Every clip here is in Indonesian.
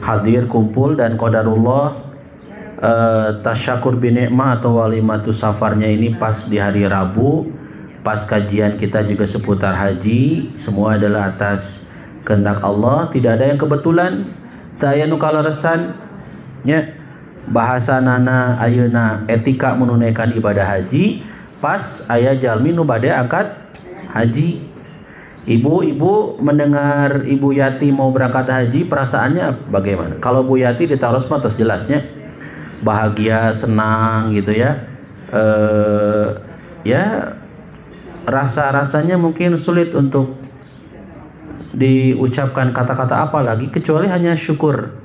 hadir kumpul dan qadarullah tasyakur binikmah atau walimatu safarnya ini pas di hari Rabu, pas kajian kita juga seputar haji. Semua adalah atas kehendak Allah, tidak ada yang kebetulan. Taya nu kaleresan nya bahasa nana ayeuna etika menunaikan ibadah haji pas aya jalmi nu bade angkat haji. Ibu-ibu mendengar Ibu Yati mau berangkat haji, perasaannya bagaimana? Kalau Bu Yati ditaruh mah terus jelasnya bahagia, senang gitu ya. Ya rasa-rasanya mungkin sulit untuk diucapkan kata-kata apa lagi kecuali hanya syukur.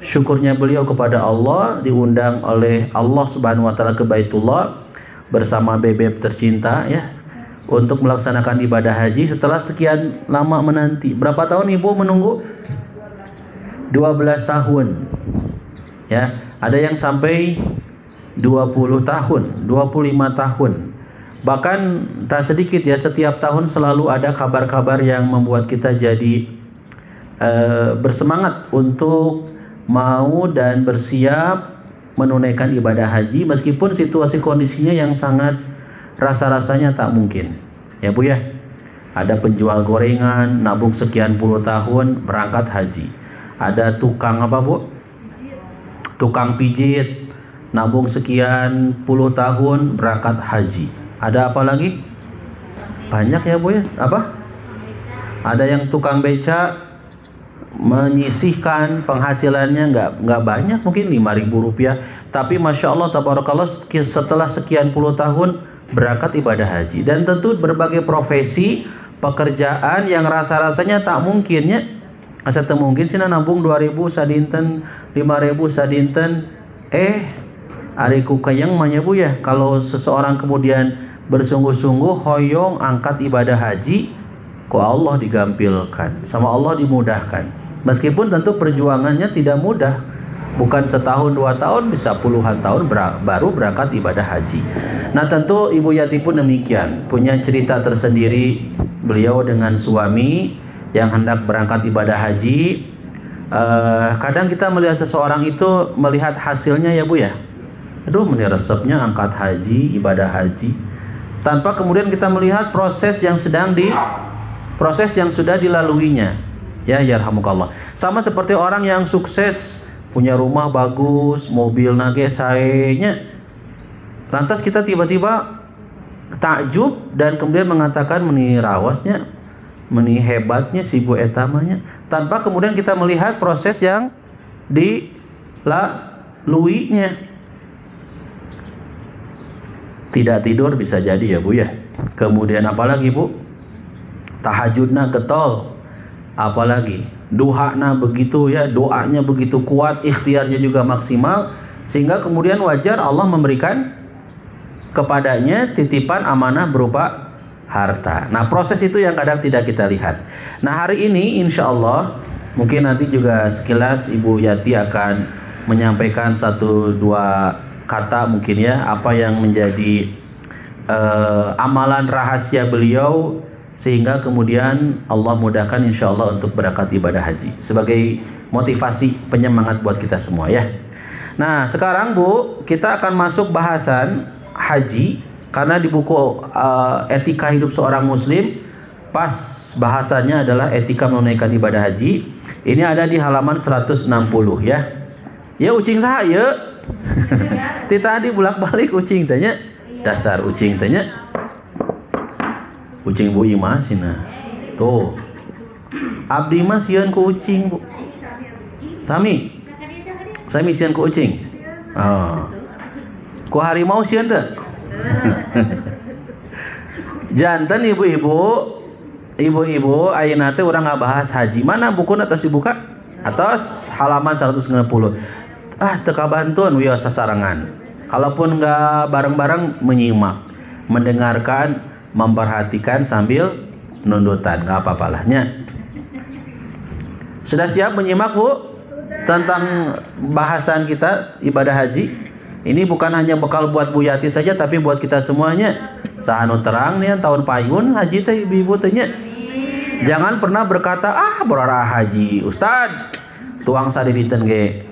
Syukurnya beliau kepada Allah diundang oleh Allah Subhanahu wa taala ke Baitullah bersama bebek tercinta ya, untuk melaksanakan ibadah haji setelah sekian lama menanti. Berapa tahun Ibu menunggu? 12 tahun. Ya, ada yang sampai 20 tahun, 25 tahun. Bahkan tak sedikit ya, setiap tahun selalu ada kabar-kabar yang membuat kita jadi bersemangat untuk mau dan bersiap menunaikan ibadah haji meskipun situasi kondisinya yang sangat rasa-rasanya tak mungkin. Ya Bu ya. Ada penjual gorengan nabung sekian puluh tahun berangkat haji. Ada tukang apa Bu? Tukang pijit nabung sekian puluh tahun berangkat haji. Ada apa lagi? Banyak ya Bu ya. Apa? Ada yang tukang beca menyisihkan penghasilannya nggak banyak, mungkin 5.000 rupiah, tapi masya Allah tabarakallah setelah sekian puluh tahun berangkat ibadah haji. Dan tentu berbagai profesi pekerjaan yang rasa-rasanya tak mungkinnya, asa teu mungkin sih nabung 2.000 sadinten, 5.000 sadinten, ari ku kayang mah Bu ya. Kalau seseorang kemudian bersungguh-sungguh hoyong angkat ibadah haji, ku Allah digampilkan, sama Allah dimudahkan. Meskipun tentu perjuangannya tidak mudah, bukan setahun 2 tahun, bisa puluhan tahun baru berangkat ibadah haji. Nah tentu Ibu Yati pun demikian, punya cerita tersendiri. Beliau dengan suami yang hendak berangkat ibadah haji. Kadang kita melihat seseorang itu melihat hasilnya ya Bu ya. Aduh, ini resepnya angkat haji, ibadah haji, tanpa kemudian kita melihat proses yang sudah dilaluinya. Ya yarhamukallah. Sama seperti orang yang sukses, punya rumah bagus, mobil nage saenya. Lantas kita tiba-tiba takjub dan kemudian mengatakan meni rawasnya, meni hebatnya si bu etamanya, tanpa kemudian kita melihat proses yang dilaluinya. Tidak tidur bisa jadi ya Bu ya. Kemudian apalagi Bu? Tahajudna getol. Apalagi duhana begitu ya, doanya begitu kuat, ikhtiarnya juga maksimal, sehingga kemudian wajar Allah memberikan kepadanya titipan amanah berupa harta. Nah proses itu yang kadang tidak kita lihat. Nah hari ini insya Allah mungkin nanti juga sekilas Ibu Yati akan menyampaikan 1-2 kata mungkin ya, apa yang menjadi amalan rahasia beliau sehingga kemudian Allah mudahkan insya Allah untuk berangkat ibadah haji sebagai motivasi penyemangat buat kita semua ya. Nah sekarang Bu, kita akan masuk bahasan haji karena di buku etika hidup seorang muslim pas bahasannya adalah etika menunaikan ibadah haji. Ini ada di halaman 160 ya. Ya ucing saya ti tadi bolak-balik ucing tanya, dasar ucing tanya. Ucing Bu Imas nah. Tuh. Abdi mah sieun ku ucing Bu. Sami sieun ku ucing. Oh. Ku harimau sieun teu? Janten ibu-ibu ayeuna teh urang ngabahas haji. Mana bukuna tos dibuka? Atas halaman 190. Teu kabantuan wios sasarangan. Kalaupun enggak bareng-bareng menyimak, mendengarkan, memperhatikan sambil nundutan, enggak apa-apalahnya. Sudah siap menyimak Bu tentang bahasan kita ibadah haji? Ini bukan hanya bekal buat Bu Yati saja, tapi buat kita semuanya. Sahanu terang nih tahun payun haji teh ibu-ibu tanya. Jangan pernah berkata, berarah haji Ustad, tuang sadinten ge.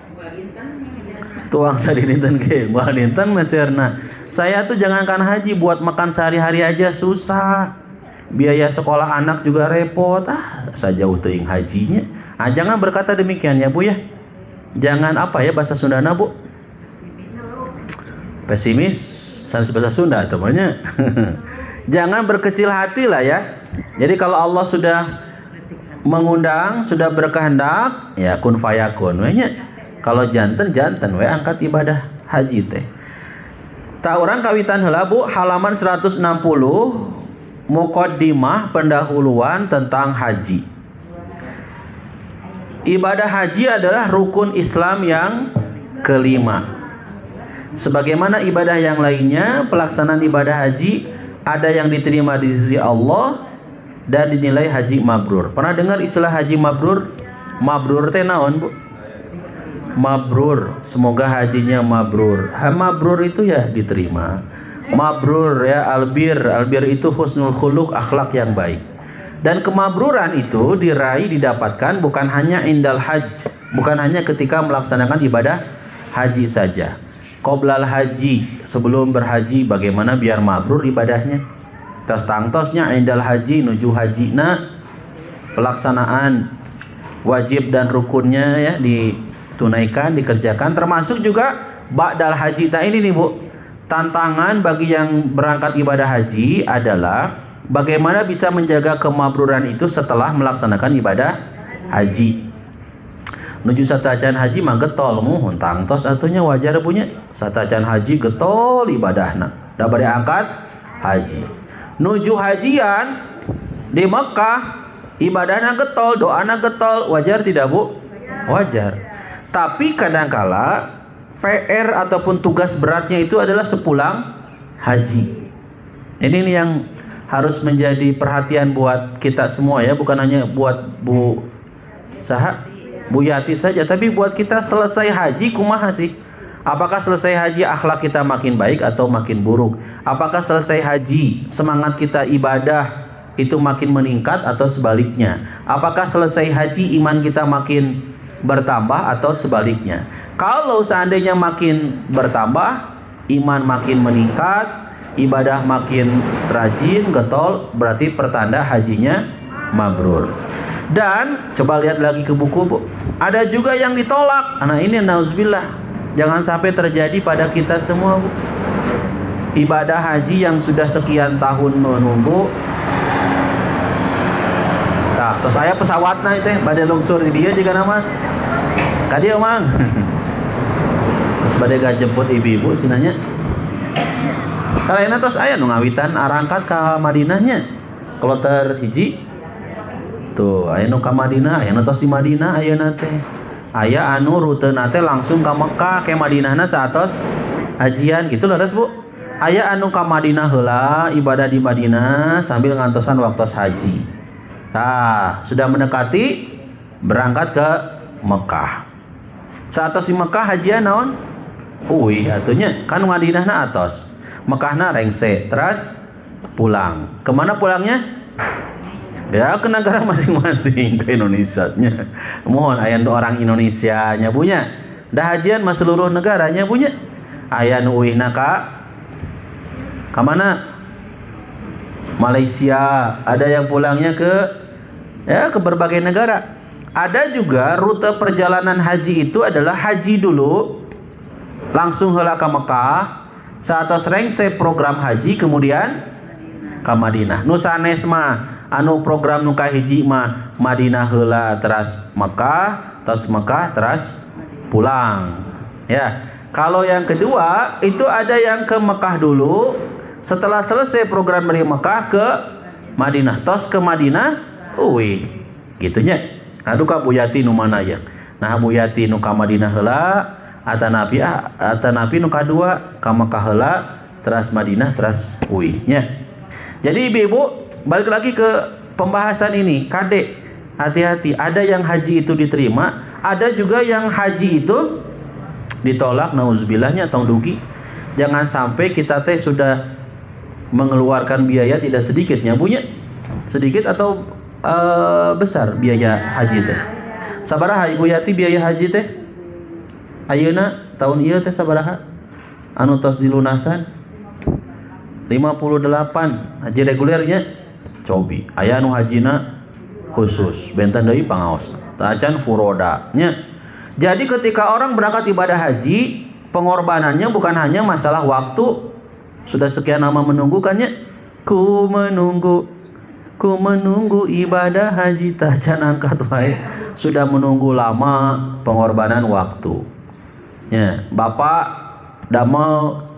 Tuang sadinten ge, moal dinten meserna. Saya tuh jangankan haji, buat makan sehari-hari aja susah. Biaya sekolah anak juga repot. Sajauh teuing hajinya. Jangan berkata demikian ya Bu ya. Jangan apa ya bahasa Sundana Bu? Pesimis, sans bahasa Sunda temannya. Jangan berkecil hati lah ya. Jadi kalau Allah sudah mengundang, sudah berkehendak, ya kun fayakun. Kalau janten we angkat ibadah haji teh. Ta urang kawitan heula Bu, halaman 160 muqaddimah pendahuluan tentang haji. Ibadah haji adalah rukun Islam yang kelima. Sebagaimana ibadah yang lainnya, pelaksanaan ibadah haji ada yang diterima di sisi Allah dan dinilai haji mabrur. Pernah dengar istilah haji mabrur? Mabrur teh naon Bu? Mabrur, semoga hajinya mabrur. Mabrur itu ya diterima. Mabrur ya, albir itu husnul khuluq, akhlak yang baik. Dan kemabruran itu diraih, didapatkan bukan hanya indal hajj, bukan hanya ketika melaksanakan ibadah haji saja. Qoblal haji, sebelum berhaji bagaimana biar mabrur ibadahnya. Tos tangtosnya indal haji nuju hajina, pelaksanaan wajib dan rukunnya ya ditunaikan, dikerjakan, termasuk juga ba'dal haji. Ini nih Bu, tantangan bagi yang berangkat ibadah haji adalah bagaimana bisa menjaga kemabruran itu setelah melaksanakan ibadah haji. Nuju satacan haji mah getol muhun tangtos atunya wajar punya. Satacan haji getol ibadahna da bade angkat haji. Nuju hajian di Mekah ibadahna getol, doana getol, wajar tidak Bu? Wajar. Tapi kadangkala PR ataupun tugas beratnya itu adalah sepulang haji. Ini nih yang harus menjadi perhatian buat kita semua ya, bukan hanya buat Bu Yati saja, tapi buat kita. Selesai haji kumaha sih? Apakah selesai haji akhlak kita makin baik atau makin buruk? Apakah selesai haji semangat kita ibadah itu makin meningkat atau sebaliknya? Apakah selesai haji iman kita makin bertambah atau sebaliknya? Kalau seandainya makin bertambah, iman makin meningkat, ibadah makin rajin, getol, berarti pertanda hajinya mabrur. Dan coba lihat lagi ke buku Bu, ada juga yang ditolak. Nah ini nauzubillah, jangan sampai terjadi pada kita semua Bu. Ibadah haji yang sudah sekian tahun menunggu. Nah, terus saya pesawatnya itu badai lungsur di dia juga nama kadia mang. Terus badai gak jemput ibu-ibu sinanya. Karena terus aya nu ngawitan arangkat ke Madinahnya. Kloter hiji tuh aya nu ka Madinah, aya nu tos di Madinah ayeuna teh. Aya anu ruteuna teh langsung ka Mekah, ke Madinahna saatos hajian gitu leres Bu. Aya anu ka Madinah heula, ibadah di Madinah sambil ngantosan waktu haji. Nah, sudah mendekati berangkat ke Mekah. Saatos di Mekah hajian naon? Uih atunya kan Madinahna atos. Mekahna rengse, terus pulang. Kemana pulangnya? Ya ke negara masing-masing, ke Indonesianya. Mohon aya orang Indonesianya punya. Dah hajian mah seluruh negaranya punya. Aya nu uihna ka mana? Malaysia, ada yang pulangnya ke berbagai negara. Ada juga rute perjalanan haji itu adalah haji dulu, langsung heula ka Mekah, saatos rengse program haji kemudian ka Madinah. Nu sanes mah anu program nu kahiji mah Madinah heula teras Mekah, terus Mekah teras pulang. Ya. Kalau yang kedua itu ada yang ke Mekah dulu, setelah selesai program dari Mekah ke Madinah, tos ke Madinah, gitunya. Aduh ka Bu Yati nu mana ya? Nah Bu Yati nu ka Madinah heula, atanapi nu kadua ka Mekah heula, teras Madinah teras nya. Jadi ibu-ibu balik lagi ke pembahasan ini, Kadek, hati-hati. Ada yang haji itu diterima, ada juga yang haji itu ditolak. Nauzubillahnya tong dugi. Jangan sampai kita teh sudah mengeluarkan biaya tidak sedikitnya punya sedikit atau besar biaya haji teh. Sabaraha Ibu Yati biaya haji teh? Ayeuna tahun ieu teh sabaraha? Anu tos dilunasan 58 haji regulernya cobi. Aya anu hajina khusus benten deui pangaos. Tacan furoda nya. Jadi ketika orang berangkat ibadah haji, pengorbanannya bukan hanya masalah waktu. Sudah sekian lama menunggu kan ya? Ku menunggu ibadah haji tacan angkat wae. Sudah menunggu lama, pengorbanan waktu. Ya, Bapak damel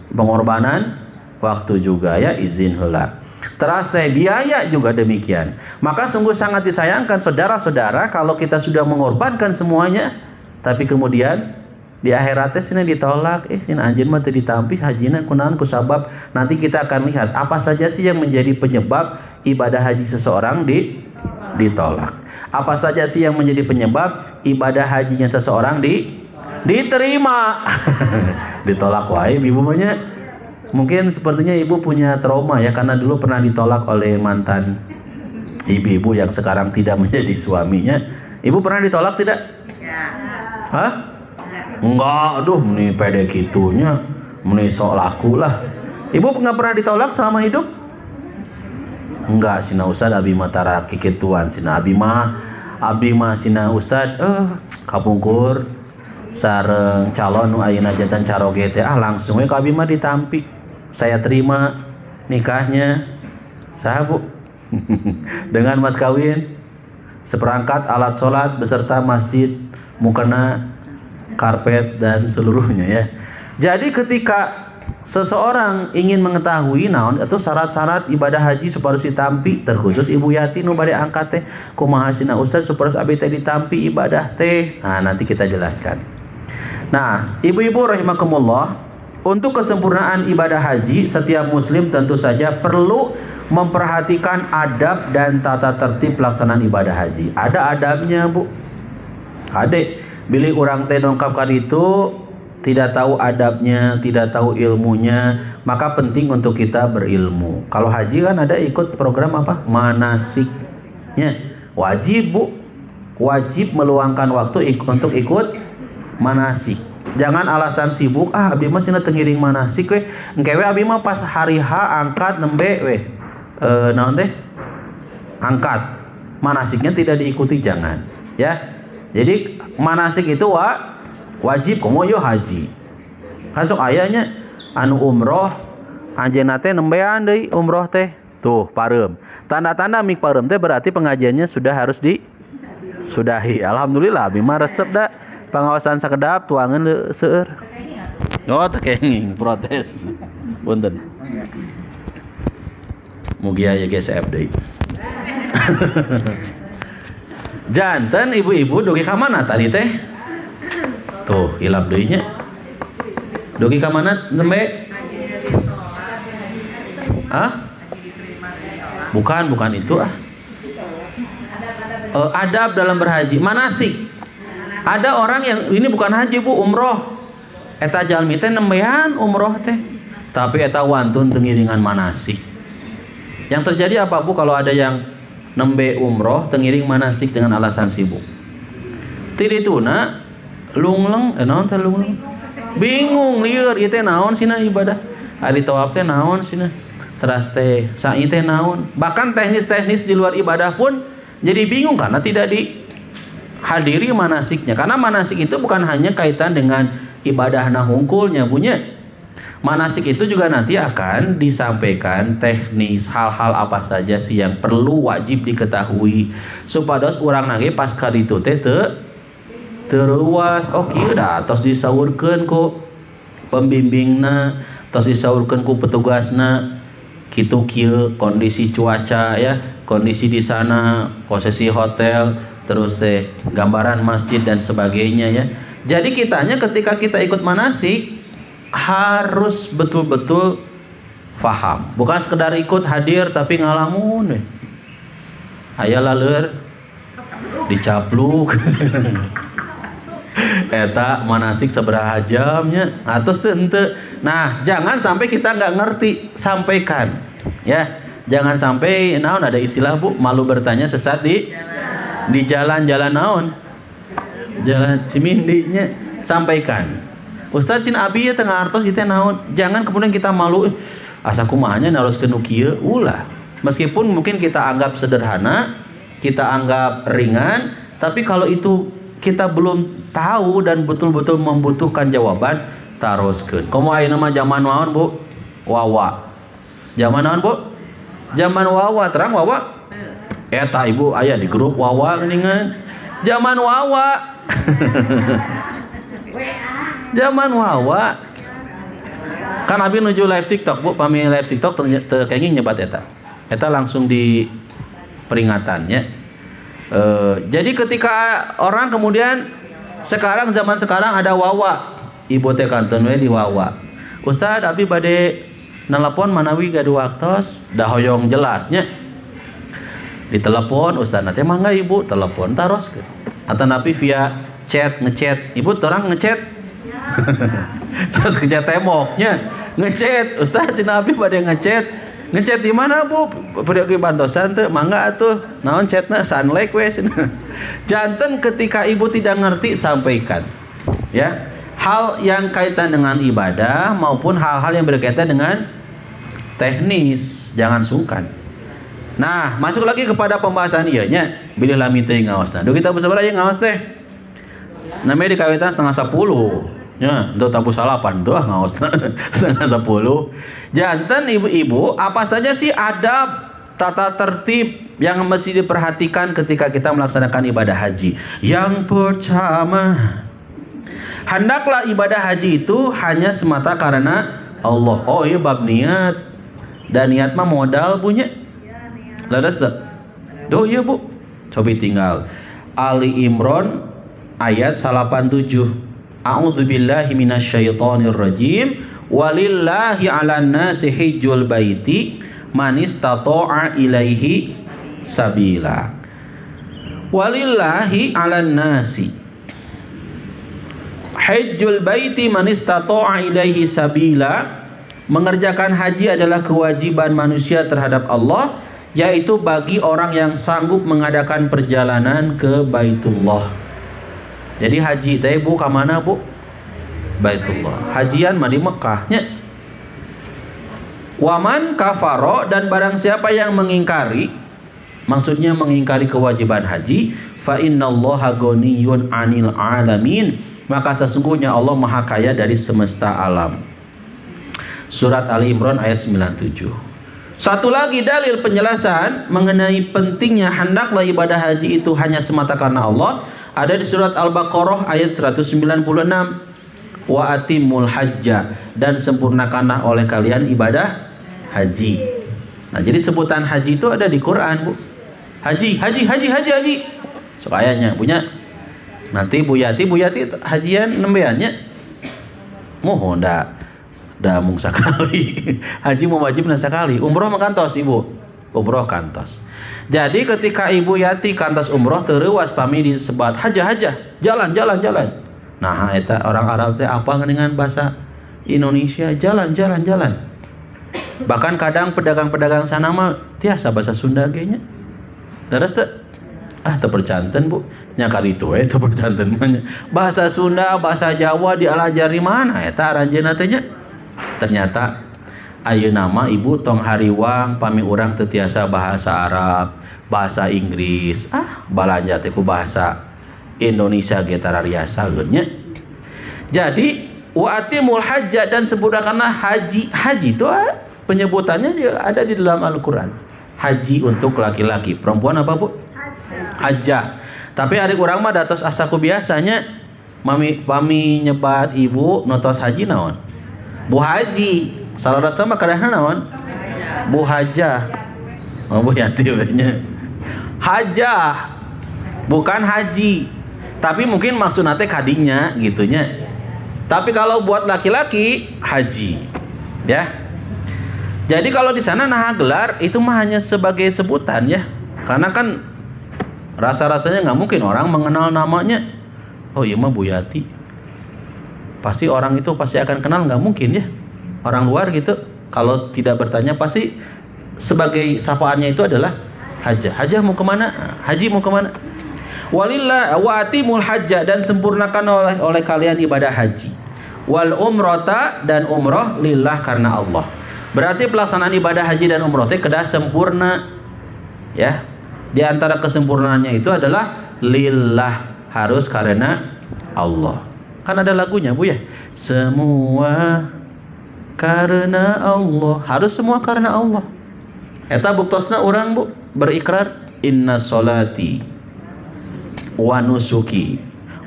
pengorbanan waktu juga ya, izin heula. Teras teh biaya juga demikian. Maka sungguh sangat disayangkan saudara-saudara kalau kita sudah mengorbankan semuanya, tapi kemudian di akhirat teh cenah ditolak. Cenah anjeun mah teu ditampi hajina kunaon kusabab. Nanti kita akan lihat apa saja sih yang menjadi penyebab ibadah haji seseorang ditolak. Apa saja sih yang menjadi penyebab ibadah hajinya seseorang diterima. Ditolak wae ibu mah. Mungkin sepertinya ibu punya trauma ya, karena dulu pernah ditolak oleh mantan ibu-ibu yang sekarang tidak menjadi suaminya. Ibu pernah ditolak tidak? Ya. Hah? Enggak, aduh meni pede kitunya, meni sok laku lah. Ibu nggak pernah ditolak selama hidup? Enggak, sina Ustad abi mah tara kikituan, sina abi mah sina Ustad kapungkur sareng calon nu ayeuna jantan caroge teh langsung we ka abi mah ditampi. Saya terima nikahnya. Saha Bu? Dengan mas kawin, seperangkat alat sholat beserta masjid, mukena, karpet dan seluruhnya ya. Jadi ketika seseorang ingin mengetahui naon atau syarat-syarat ibadah haji supados ditampi, terkhusus Ibu Yati nu bade angkat teh kumaha sina Ustaz supados abi teh ditampi ibadah teh. Nah, nanti kita jelaskan. Nah, ibu-ibu rahimakumullah, untuk kesempurnaan ibadah haji, setiap muslim tentu saja perlu memperhatikan adab dan tata tertib pelaksanaan ibadah haji. Ada adabnya, Bu. Adek, bila orang teh dongkapkan itu tidak tahu adabnya, tidak tahu ilmunya, maka penting untuk kita berilmu. Kalau haji kan ada ikut program apa? Manasiknya. Wajib, Bu. Wajib meluangkan waktu untuk ikut manasik. Jangan alasan sibuk, abdi mah cenah teu ngiring manasik we. Engke we abdi mah pas hari H angkat nembe we. Naon teh? Angkat. Manasiknya tidak diikuti, jangan. Ya. Jadi manasik itu wajib komo yo haji. Kasok ayanya anu umroh anjeunna teh nembean deui umroh teh. Tuh, pareum. Tanda-tanda mik pareum teh berarti pengajiannya sudah harus disudahi. Alhamdulillah abdi mah resep da. Pengawasan sakedap tuangan seueur. Oh, tekenging protes. Punten. Mugi aya GSF deui. Janten ibu-ibu dugi ka mana tadi teh? Tuh, hilap deui nya. Dugi ka mana nembe? Hah? Bukan itu adab dalam berhaji, manasik. Ada orang yang ini bukan haji, Bu, umroh. Eta jalmi teh nembean umroh teh, tapi eta wantun teu ngiringan manasik. Yang terjadi apa, Bu, kalau ada yang nembe umroh teu ngiring manasik dengan alasan sibuk? Tidituna lungleng, naon teh lungleng? Bingung lieur ieu teh naon cenah ibadah. Ari tawaf teh naon cenah? Teras teh sa'i teh naon? Bahkan teknis-teknis di luar ibadah pun jadi bingung karena tidak hadiri manasiknya. Karena manasik itu bukan hanya kaitan dengan ibadah hungkulnya, punya. Manasik itu juga nanti akan disampaikan teknis hal-hal apa saja sih yang perlu wajib diketahui supados urang nage pas ka ditu teh teu terluas. Oh kieu da tos disaurkeun ku pembimbingna, tos disaurkeun ku petugasna. Kitu kieu kondisi cuaca ya, kondisi di sana, posisi hotel, terus teh gambaran masjid dan sebagainya ya. Jadi kitanya ketika kita ikut manasik harus betul-betul faham, bukan sekedar ikut hadir tapi ngalamun we. Aya laleur dicapluk. Eta manasik sabaraha jamnya atos teu henteu. Nah, jangan sampai kita nggak ngerti, sampaikan ya. Jangan sampai naon ada istilah, Bu, malu bertanya sesat di Di jalan-jalan naon? Jalan Cimindinya sampaikan. Ustaz sin abi ya tengah artos kita naon. Jangan kemudian kita malu asa kumahanya naroskeun nu kieu ulah. Meskipun mungkin kita anggap sederhana, kita anggap ringan, tapi kalau itu kita belum tahu dan betul-betul membutuhkan jawaban, taroskeun. Komo ayeuna mah zaman naon, Bu? Wawa. Zaman naon, Bu? Zaman wawa, terang wawa. Eta ibu aya di grup wawa geuningan. Zaman wawa. Zaman wawa. Kan abi nuju live TikTok, Bu. Pami live TikTok teu kenging nyebat eta. Eta langsung di peringatannya. Jadi ketika orang kemudian sekarang zaman sekarang ada wawa, ibu teh kanten we di wawa. Ustaz abi bade nelpon manawi gaduh waktos, dah hoyong jelasnya. Ditelepon ustaz nanti mangga ibu telepon taros ke. Atau napi via chat ngechat, ibu orang ngechat. Terus ngechat temboknya, ngechat ustaz cina abi bade ngechat. Ngechat di mana Bu? Pada ke bantosan teh mangga atuh. Naon chatna sunlight we cenah. Janten ketika ibu tidak ngerti sampaikan. Ya. Hal yang kaitan dengan ibadah maupun hal-hal yang berkaitan dengan teknis, jangan sungkan. Nah, masuk lagi kepada pembahasan ieu nya. Bilih lami teh ngaosna. Duh kita sabaraha yang ngaos teh? Namanya dikawitan 9:30. Ya, untuk tabu salapan tuh ngaos 9:30. Janten ibu-ibu, apa saja sih adab tata tertib yang mesti diperhatikan ketika kita melaksanakan ibadah haji? Yang pertama, hendaklah ibadah haji itu hanya semata karena Allah. Oh iya bab niat. Dan niat mah modal punya. Laras tak? Oh iya Bu. Coba tinggal Ali Imran ayat 87. A'udzubillahi minasyaitonir rajim. Walillahi 'alan nasi hijjul baiti man istata'a ilaihi sabila. Walillahi 'alan nasi hijjul baiti man istata'a ilaihi sabila. Mengerjakan haji adalah kewajiban manusia terhadap Allah, yaitu bagi orang yang sanggup mengadakan perjalanan ke Baitullah. Jadi haji teh Bu ka mana Bu? Baitullah. Hajian mah di Mekahnya. Waman kafaro, dan barang siapa yang mengingkari, maksudnya mengingkari kewajiban haji, fa innallaha ghaniyun 'anil 'alamin, maka sesungguhnya Allah Maha Kaya dari semesta alam. Surat Ali Imran ayat 97. Satu lagi dalil penjelasan mengenai pentingnya hendaklah ibadah haji itu hanya semata karena Allah ada di surat Al-Baqarah ayat 196. Wa atimul hajja, dan sempurnakanlah oleh kalian ibadah haji. Nah, jadi sebutan haji itu ada di Quran, Bu. Haji. So ayatnya punya. Nanti Bu Yati hajian nembeannya. Mohon da mung sakali. Haji mau wajib sekali. Umroh mah kantos Ibu. Umroh kantos. Jadi ketika Ibu Yati kantos umroh tereuwas pami disebat haja. Jalan. Nah, eta orang Arab teh apa dengan bahasa Indonesia? Jalan. Bahkan kadang pedagang-pedagang sana mah tiasa bahasa Sunda ge nya. Terus teh teu percanten Bu. Nya kali itu teu percanten mah. Bahasa Sunda, bahasa Jawa dialajari mana eta aranjeunna teh nya? Ternyata ayeuna mah Ibu tong hariwang pami urang teu tiasa bahasa Arab, bahasa Inggris. Balanja teh ku bahasa Indonesia ge tarariasa geunnya. Jadi wa atimul hajja, dan sempurnakanlah haji. Haji itu penyebutannya ada di dalam Al-Qur'an. Haji untuk laki-laki, perempuan apa Bu? Hajjah. Tapi adik urang mah datos asaku biasanya pami nyebat ibu notos haji naon? Bu Haji. Salah sama kadang naon? Bu Hajah. Oh Bu Yati nya. Hajah. Bukan haji. Tapi mungkin maksud nate kadinya gitunya. Tapi kalau buat laki-laki haji. Ya. Jadi kalau di sana nah gelar itu mah hanya sebagai sebutan ya. Karena kan rasa-rasanya nggak mungkin orang mengenal namanya. Oh iya mah Bu Yati. Pasti orang itu pasti akan kenal, nggak mungkin ya. Orang luar gitu kalau tidak bertanya pasti sebagai sapaannya itu adalah hajah. Hajah mau kemana? Haji mau kemana? Walillah wa atimul hajja, dan sempurnakan oleh kalian ibadah haji. Wal umrata, dan umrah lillah, karena Allah. Berarti pelaksanaan ibadah haji dan umrah teh kedah sempurna. Ya. Di antara kesempurnaannya itu adalah lillah, harus karena Allah. Kan ada lagunya Bu ya. Semua karena Allah, harus semua karena Allah. Eta buktosna orang Bu berikrar inna sholati wa nusuki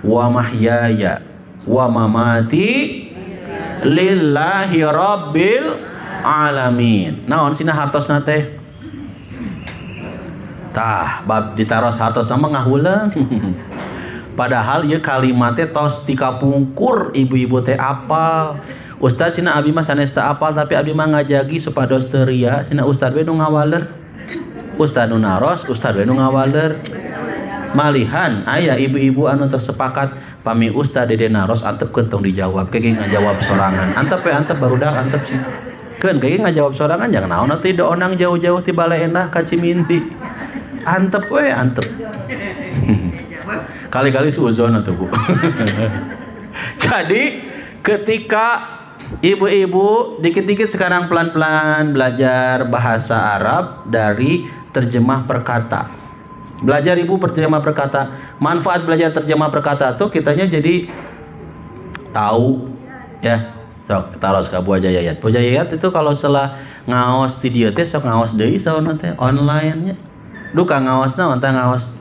wa mahyaya wa mamati lillahi rabbil alamin. Naon sina hartosna teh? Tah bab ditaros hartos sama ngahulang. Padahal ya kalimatnya tos dikapungkur ibu-ibu teh apal. Ustaz sina abi mah sanes teu apal, tapi abi mah ngajagi supados teu ria. Sina ustaz we nu ngawaler. Ustaz nu naros, ustaz we nu ngawaler. Malihan aya ibu-ibu anu tersepakat pami ustaz dede naros antep kentong dijawab, kege ngajawab sorangan. Antep we antep barudak antep sih. Keun kege ngajawab sorangan jangan naon atuh teu onang jauh-jauh ti Bale Endah ka Cimindi. Antep we antep. Kali-kali suuzon atuh Bu. Jadi ketika ibu-ibu dikit-dikit sekarang pelan-pelan belajar bahasa Arab dari terjemah perkata. Belajar ibu terjemah perkata. Manfaat belajar terjemah perkata tuh kitanya jadi tahu ya. Sok taros ka Bu Jayayat. Bu Jayayat itu kalau setelah ngaos di dieu teh sok ngaos deui saona teh online nya. Duka ngaos naon teh ngaos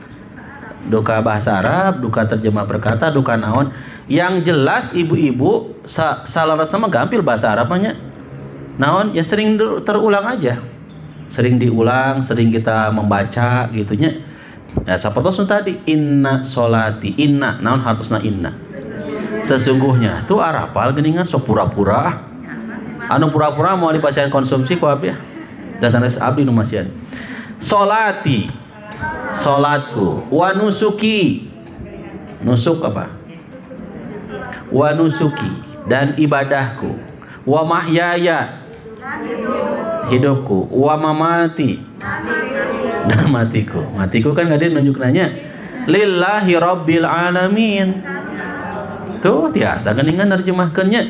duka bahasa Arab, duka terjemah perkata, duka naon. Yang jelas ibu-ibu salaras sama gampil bahasa Arabnya. Naon ya sering terulang aja. Sering diulang, sering kita membaca gitunya. Ya sapertos tadi inna sholati, inna naon hartosna inna. Sesungguhnya tuh arapal geuningan sok pura-pura. Anu pura-pura mau dipasieun konsumsi ku abdi. Da sanes abdi nu masieun. Sholati, sholatku, wa nusuki, nusuk apa? Wa nusuki, dan ibadahku, wa mahyaya, hidupku, wa mamati, dan matiku. Matiku kan gak ada nunjuk nanya. Lillahi rabbil alamin. Tuh biasa geningan nerjemahkannya.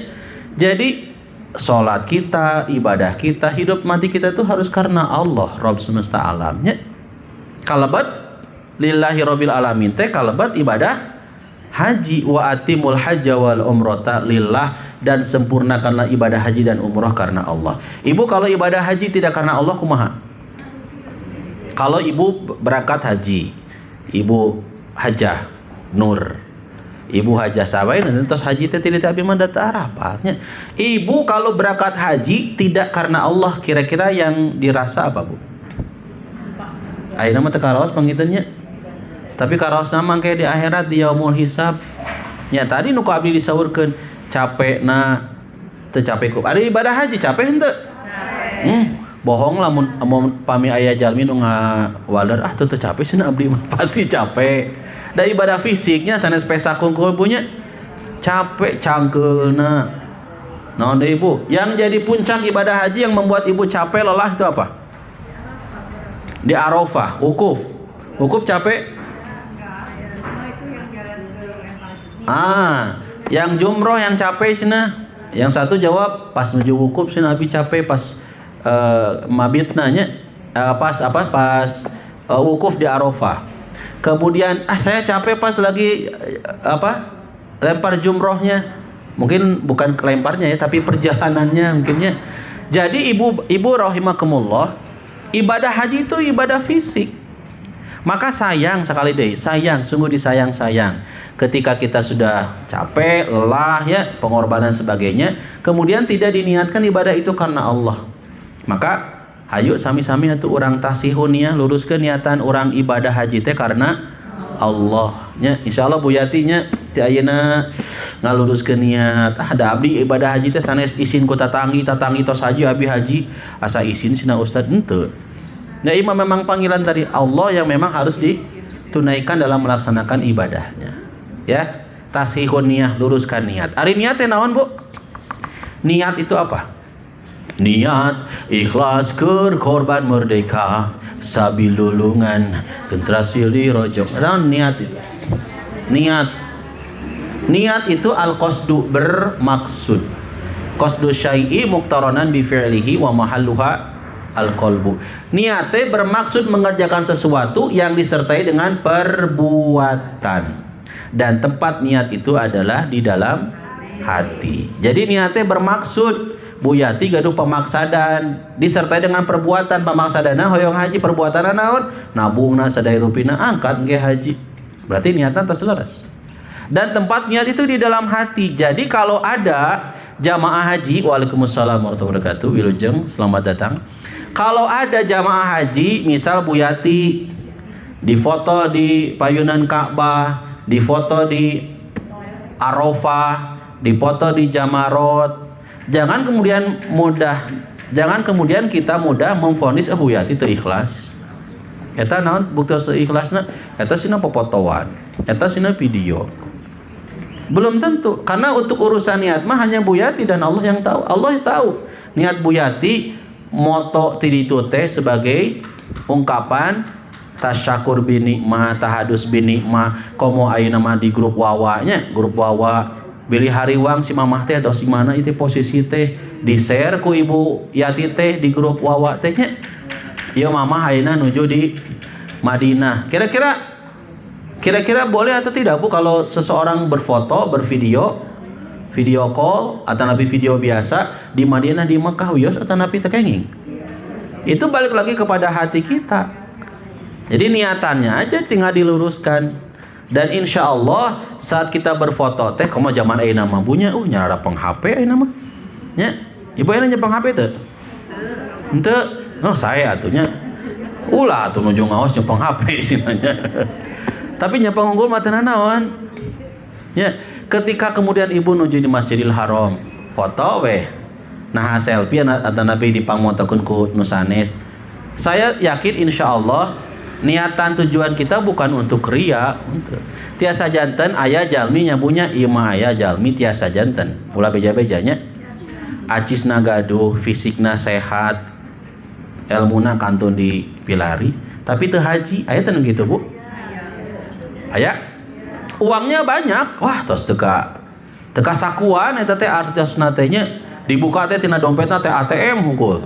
Jadi sholat kita, ibadah kita, hidup mati kita itu harus karena Allah, Rabb semesta alamnya. Kalabat lillahi rabbil alamin teh kalabat ibadah haji, wa atimul hajja wal umrata lillah, dan sempurnakanlah ibadah haji dan umrah karena Allah. Ibu kalau ibadah haji tidak karena Allah kumaha? Kalau ibu berangkat haji, ibu hajah nur, ibu hajah sabain terus haji teh tidak abi mandat arapalnya. Ibu kalau berangkat haji tidak karena Allah, kira-kira yang dirasa apa Bu? Ayeuna mah teu karaos pangiteunya. Tapi karaos nama kayak di akhirat di yaumul hisab. Nya tadi nu ku abdi disaurkeun capekna teu capek ku. Ari ibadah haji capek henteu? Bohong lah mun pami aya jalmi nu ngawaler teu capek cenah abdi mah pasti capek. Da ibadah fisiknya sanes pesak kungkul punya capek cangkeulna. Naon deui Ibu? Yang jadi puncak ibadah haji yang membuat ibu capek lelah itu apa? Di Arafah, wukuf. Wukuf capek? Yang jumroh yang capek cenah. Yang satu jawab pas menuju wukuf cenah abi capek pas mabit nanya pas wukuf di Arafah. Kemudian saya capek pas lagi lempar jumrohnya. Mungkin bukan lemparnya ya, tapi perjalanannya mungkinnya. Jadi ibu rahimakumullah, ibadah haji itu ibadah fisik. Maka sayang sekali deh, sungguh disayang-sayang ketika kita sudah capek, lelah ya, pengorbanan sebagainya, kemudian tidak diniatkan ibadah itu karena Allah. Maka hayu sami-sami atuh urang tasihun ya, luruskeun niatan urang ibadah haji teh karena Allah nya. Insyaallah Bu Yati nya ti ayeuna ngaluruskeun niat. Da abdi ibadah haji teh sanes isin ku tatangi tos haji abi haji asa isin cenah ustaz henteu. Nah, imam memang panggilan dari Allah yang memang harus ditunaikan dalam melaksanakan ibadahnya. Ya, tasihun niyah, luruskan niat. Ari niat teh naon, Bu? Niat itu apa? Niat ikhlas keur korban merdeka sabilulungan gentrasili rojok. Nah, niat itu. Niat itu al-qasdu, bermaksud. Qasdu syai'i muqtaranan bi fi'lihi wa mahalluha al-qalbu. Niatnya bermaksud mengerjakan sesuatu yang disertai dengan perbuatan. Dan tempat niat itu adalah di dalam hati. Jadi niatnya bermaksud. Bu Yati gaduh pemaksadan disertai dengan perbuatan. Pemaksadana hoyong haji, perbuatan naon? Nabungna sadaya rupina angkat nge haji. Berarti niatan terselaras. Dan tempat niat itu di dalam hati. Jadi kalau ada jamaah haji, waalaikumsalam warahmatullahi wabarakatuh, wilujeng, selamat datang. Kalau ada jamaah haji, misal Bu Yati difoto di payunan Ka'bah, difoto di Arafah, difoto di Jamarot, jangan kemudian kita mudah memvonis Bu Yati teu ikhlas. Eta naon bukti ikhlasna? Eta sina popotoan, eta sina video. Belum tentu, karena untuk urusan niat mah hanya Bu Yati dan Allah yang tahu. Allah tahu niat Bu Yati moto tiditu teh sebagai ungkapan tasyakur binikmah, tahadus binikmah. Komo ayeuna mah di grup wawanya, grup wawa bilih hariwang si mamah teh atau si mana itu posisi teh di share ku Ibu Yati teh di grup wawa teh nya. Ieu mamah ayeuna nuju di Madinah. Kira-kira boleh atau tidak Bu kalau seseorang berfoto, bervideo, video call atau nabi video biasa di Madinah, di Mekah, wios atau nabi tekenging? Itu balik lagi kepada hati kita. Jadi niatannya aja tinggal diluruskan. Dan insya Allah saat kita berfoto teh, komo zaman ayeuna mah punya nyara peng HP ayeuna mah. Nya, ibu ayeuna nyepeng HP teu? Henteu. Oh, saya atunya. Ulah atuh nuju ngaos nyepeng HP sinanya. Tapi nyepeng unggul mah teu naon. Ya, ketika kemudian ibu nuju di Masjidil Haram, foto weh. Nah, selfie atau nabi dipangmotokeun ku nu sanes. Saya yakin insya Allah niatan tujuan kita bukan untuk ria. Tiasa janten aya jalmi nyabunya ieu mah aya jalmi tiasa janten. Ulah beja-bejanya. Acisna gaduh, fisikna sehat, elmuna kantun dipilari, tapi teu haji. Aya teh gitu, Bu? Aya. Uangnya banyak. Wah, tos teka sakuan eta teh artiosna teh nya dibuka teh tina dompetna teh ATM hungkul.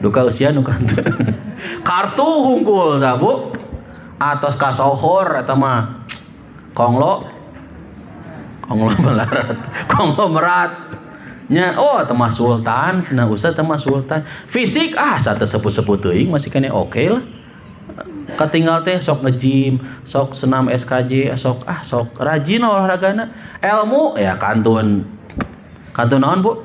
Duka usia nu kantun. Kartu hungkul dah Bu. Atos kasohor eta mah konglomerat nya. Oh eta mah sultan, cenah ustaz eta mah sultan. Fisik sateu sepuh-sepuh teuing masih kene oke lah. Katinggal teh sok nge-gym, sok senam SKJ, sok rajin olahragana. Ilmu ya kantun naon Bu?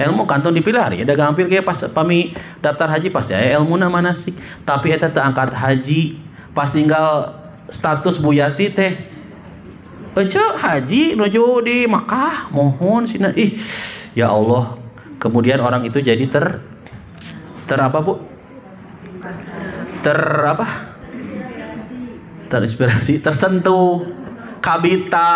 Ilmu kantun dipilari. Da gampil ge pas pami daftar haji pasti aya ilmuna manasik. Tapi eta teu angkat haji, pas tinggal status Bu Yati teh ece haji nuju di Makkah, mohon sina. Ya Allah. Kemudian orang itu jadi apa Bu? Terinspirasi, tersentuh, kabita,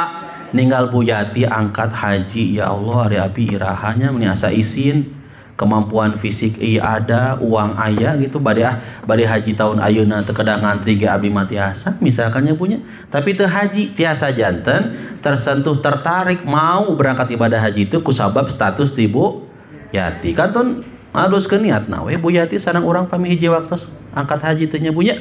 ninggal Bu Yati angkat haji. Ya Allah, ari abi irahanya meniasa izin, kemampuan fisik ada, uang aya gitu, bade haji tahun ayeuna teu kedah ngantri ge abdi mah tiasa misalkannya punya. Tapi teu haji tiasa janten tersentuh, tertarik mau berangkat ibadah haji itu kusabab status di Bu Yati. Kantun aluskeun niatna we Bu Yati sareng urang pami hiji waktos angkat haji teh nya punya.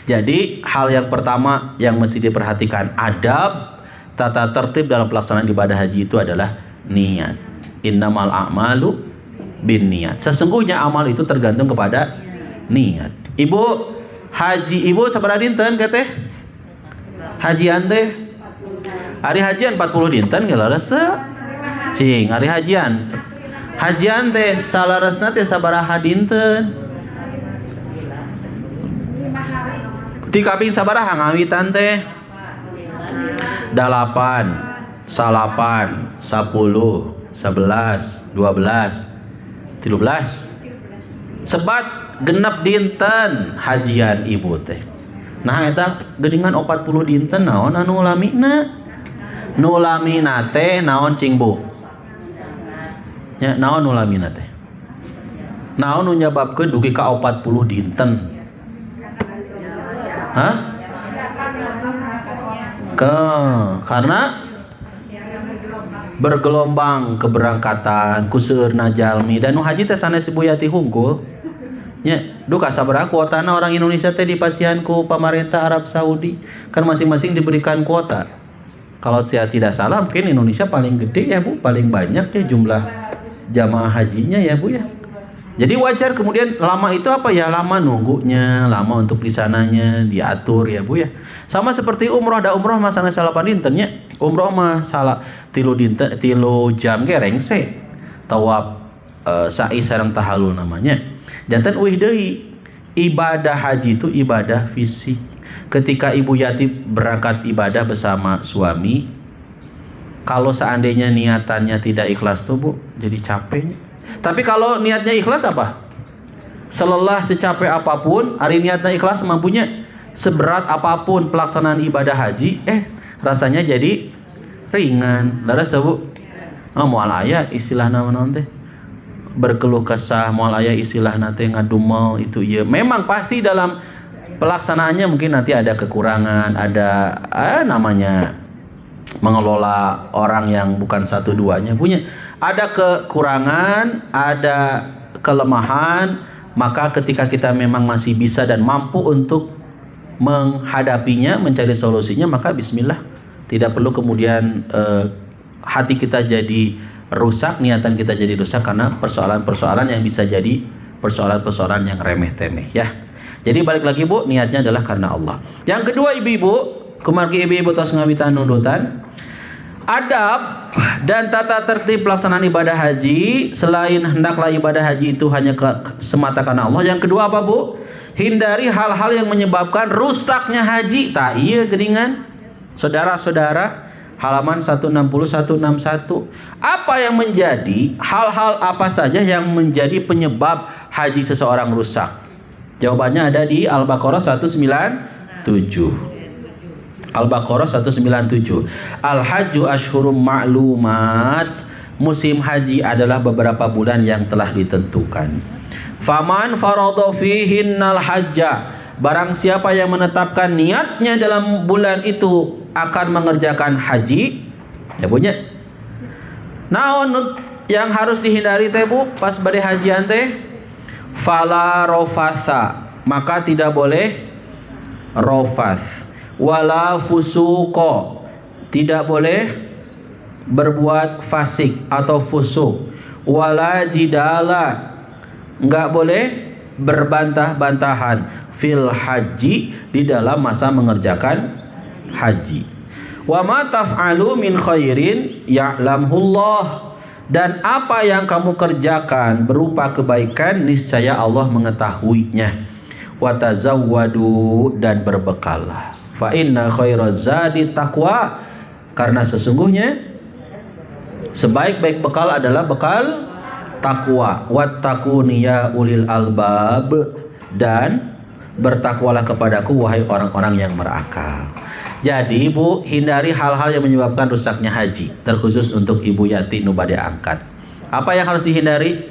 Jadi hal yang pertama yang mesti diperhatikan, adab tata tertib dalam pelaksanaan ibadah haji itu adalah niat. Innamal a'malu binniyat. Sesungguhnya amal itu tergantung kepada niat. Ibu haji, ibu sabaraha dinten ge teh? Hajian teh? Hari hajian 40 dinten ge lareseu. Cing, hari hajian. Hajian teh salaresna teh sabaraha dinten? Ti kaping sabaraha ngawitan teh? 8, salapan, 10, 11, 12, 13. Sebat genep dinten hajian ibu teh. Nah eta geuningan 40 dinten naon anu lamina? Nu lamina teh naon cing Bu? Nya naon nu lamina teh? Naon nu nyababkeun dugi ka 40 dinten? Hah? Karena bergelombang keberangkatan kuseurna jalmi dan nu haji teh sanes Ibu Yati hungkul nya duka sabaraha kuotana orang Indonesia teh dipasihan ku pemerintah Arab Saudi kan masing-masing diberikan kuota. Kalau saya tidak salah mungkin Indonesia paling gede ya Bu, paling banyak ya jumlah jamaah hajinya ya Bu ya. Jadi wajar kemudian lama itu apa ya, lama nunggunya, lama untuk di sananya diatur ya Bu ya. Sama seperti umroh, ada umroh mah sanes salapan dinten nya. Umroh mah salah 3 jam ge rengse. Tawaf sa'i sareng tahallul namanya. Janten euih deui. Ibadah haji itu ibadah fisik. Ketika Ibu Yati berangkat ibadah bersama suami, kalau seandainya niatannya tidak ikhlas tuh Bu, jadi capeknya. Tapi kalau niatnya ikhlas apa? Selelah secapek apapun, hari niatnya ikhlas mampunya seberat apapun pelaksanaan ibadah haji, rasanya jadi ringan. Laras Bu. Oh, moal aya istilahna naon teh? Berkeluh kesah, moal aya istilahna teh ngadumel itu ieu. Memang pasti dalam pelaksanaannya mungkin nanti ada kekurangan, ada namanya mengelola orang yang bukan satu duanya punya ada kekurangan, ada kelemahan, maka ketika kita memang masih bisa dan mampu untuk menghadapinya, mencari solusinya, maka bismillah, tidak perlu kemudian hati kita jadi rusak, niatan kita jadi rusak karena persoalan-persoalan yang bisa jadi persoalan-persoalan yang remeh-temeh ya. Jadi balik lagi Bu, niatnya adalah karena Allah. Yang kedua ibu-ibu, kumargi ibu-ibu tos ngawitan nudutan, adab dan tata tertib pelaksanaan ibadah haji, selain hendaklah ibadah haji itu hanya semata karena Allah. Yang kedua apa Bu? Hindari hal-hal yang menyebabkan rusaknya haji. Tah iya geningan. Saudara-saudara, halaman 160 161. Apa yang menjadi hal-hal apa saja yang menjadi penyebab haji seseorang rusak? Jawabannya ada di Al-Baqarah 197. Al-Baqarah 197. Al-Hajju ashhurum ma'lumat. Musim haji adalah beberapa bulan yang telah ditentukan. Faman farada fihinnal hajja. Barang siapa yang menetapkan niatnya dalam bulan itu akan mengerjakan haji, ya punya. Naon yang harus dihindari teh Bu pas bade hajian teh? Fala rofasa, maka tidak boleh rofas. Wala fusuko, tidak boleh berbuat fasik atau fusuk. Wala jidala, enggak boleh berbantah-bantahan fil haji, di dalam masa mengerjakan haji. Wa ma taf'alu min khairin ya'lamhullah, dan apa yang kamu kerjakan berupa kebaikan niscaya Allah mengetahuinya. Wa tazawwadu, dan berbekallah. Fa inna khairaz zadi taqwa, karena sesungguhnya sebaik-baik bekal adalah bekal takwa. Wattaquni ya ulil albab, dan bertakwalah kepadaku wahai orang-orang yang berakal. Jadi Bu, hindari hal-hal yang menyebabkan rusaknya haji, terkhusus untuk Ibu Yati nu bade angkat. Apa yang harus dihindari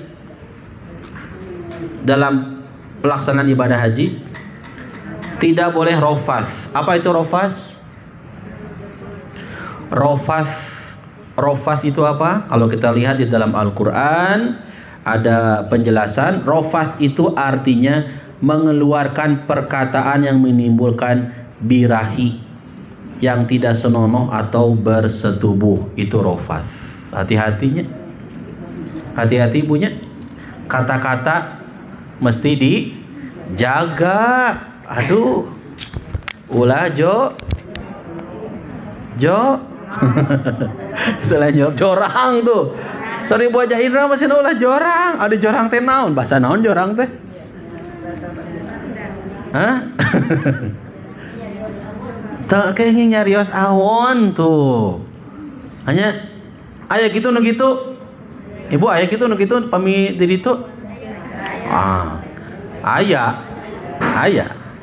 dalam pelaksanaan ibadah haji? Tidak boleh rofas. Apa itu rofas? Rofas itu apa? Kalau kita lihat di dalam Al-Quran ada penjelasan. Rofas itu artinya mengeluarkan perkataan yang menimbulkan birahi, yang tidak senonoh atau bersetubuh, itu rofas. Hati-hatinya, hati-hati punya kata-kata mesti dijaga. Aduh, ulah Jo selain jorang tuh. Sorry buat Indra masih ulah jorang. Ada jorang teh naon? Bahasa naon jorang teh? Hah? Tak kayaknya nyarios awon tuh. Hanya aya gitu nu gitu. Ibu aya gitu nu gitu pami di ditu. Aya.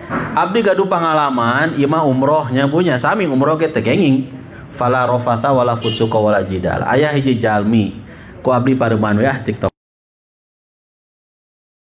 Abdi gaduh pengalaman ieu mah umrohnya punya sami umroh ge teh kenging. Fala rafata wala fusuqa wala jidal. Aya hiji jalmi ku abdi pareman we TikTok